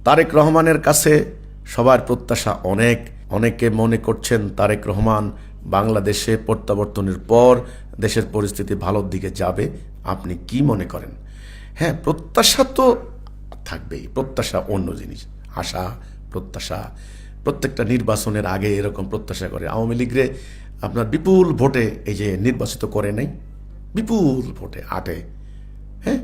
তারেক রহমানের কাছে সবার প্রত্যাশা অনেক। অনেকে মনে করছেন তারেক রহমান বাংলাদেশে প্রত্যাবর্তনের পর দেশের পরিস্থিতি ভালোর দিকে যাবে। আপনি কি মনে করেন? হ্যাঁ, প্রত্যাশা তো থাকবেই, প্রত্যাশা অন্য জিনিস। আশা, প্রত্যাশা, প্রত্যেকটা নির্বাচনের আগে এরকম প্রত্যাশা করে। আওয়ামী লীগরে আপনার বিপুল ভোটে এই যে নির্বাচিত করে নাই, বিপুল ভোটে 8-এ, হ্যাঁ,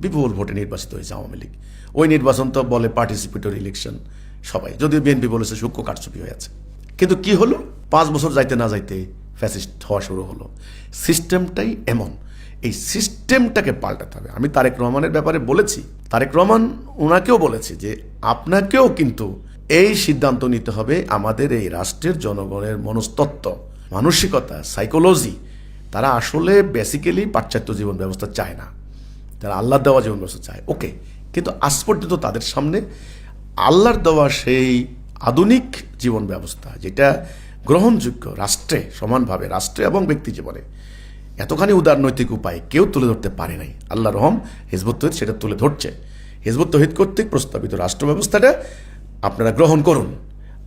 বিপুল ভোটে নির্বাচিত হয়েছে আওয়ামী লীগ। ওই নির্বাচন তো বলে পার্টিসিপেটরি ইলেকশন, সবাই, যদিও বিএনপি বলেছে সূক্ষ্ম কারচুপি হয়ে আছে। কিন্তু কি হলো, 5 বছর যাইতে না যাইতে ফ্যাসিস্ট হওয়া শুরু হলো। সিস্টেমটাই এমন, এই সিস্টেমটাকে পাল্টাতে হবে। আমি তারেক রহমানের ব্যাপারে বলেছি, তারেক রহমান ওনাকেও বলেছি যে আপনাকেও কিন্তু এই সিদ্ধান্ত নিতে হবে। আমাদের এই রাষ্ট্রের জনগণের মনস্তত্ত্ব, মানসিকতা, সাইকোলজি, তারা আসলে বেসিক্যালি পাশ্চাত্য জীবন ব্যবস্থা চায় না, তারা আল্লাহর দেওয়া জীবন ব্যবস্থা চায়। ওকে, কিন্তু আজ পর্যন্ত তাদের সামনে আল্লাহর দেওয়া সেই আধুনিক জীবন ব্যবস্থা, যেটা গ্রহণযোগ্য রাষ্ট্রে, সমানভাবে রাষ্ট্রে এবং ব্যক্তি জীবনে, এতখানি উদারনৈতিক উপায় কেউ তুলে ধরতে পারে নাই। আল্লাহ রহম হিজবুত তৌহিদ সেটা তুলে ধরছে। হিজবুত তৌহিদ কর্তৃক প্রস্তাবিত রাষ্ট্র ব্যবস্থাটা আপনারা গ্রহণ করুন।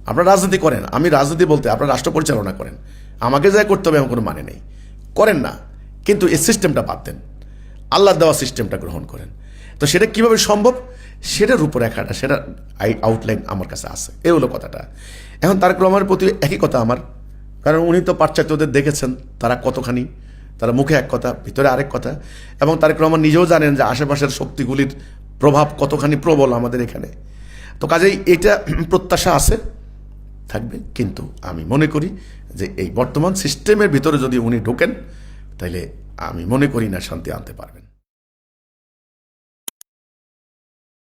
আপনারা রাজনীতি করেন, আমি রাজনীতি বলতে আপনারা রাষ্ট্র পরিচালনা করেন, আমাকে যা করতে হবে এমন কোনো মানে নেই, করেন না। কিন্তু এই সিস্টেমটা বাদ দেন, আল্লাহ দেওয়া সিস্টেমটা গ্রহণ করেন। তো সেটা কিভাবে সম্ভব, সেটার রূপরেখাটা, সেটা আউটলাইন আমার কাছে আছে। এই হলো কথাটা। এখন তারেক রহমানের প্রতি একই কথা আমার, কারণ উনি তো পাশ্চাত্যদের দেখেছেন তারা কতখানি, তারা মুখে এক কথা ভিতরে আরেক কথা, এবং তারেক রহমান নিজেও জানেন যে আশেপাশের শক্তিগুলির প্রভাব কতখানি প্রবল আমাদের এখানে। তো কাজেই এটা প্রত্যাশা আছে, থাকবে। কিন্তু আমি মনে করি যে এই বর্তমান সিস্টেমের ভিতরে যদি উনি ঢোকেন, তাহলে আমি মনে করি না শান্তি আনতে পারবেন।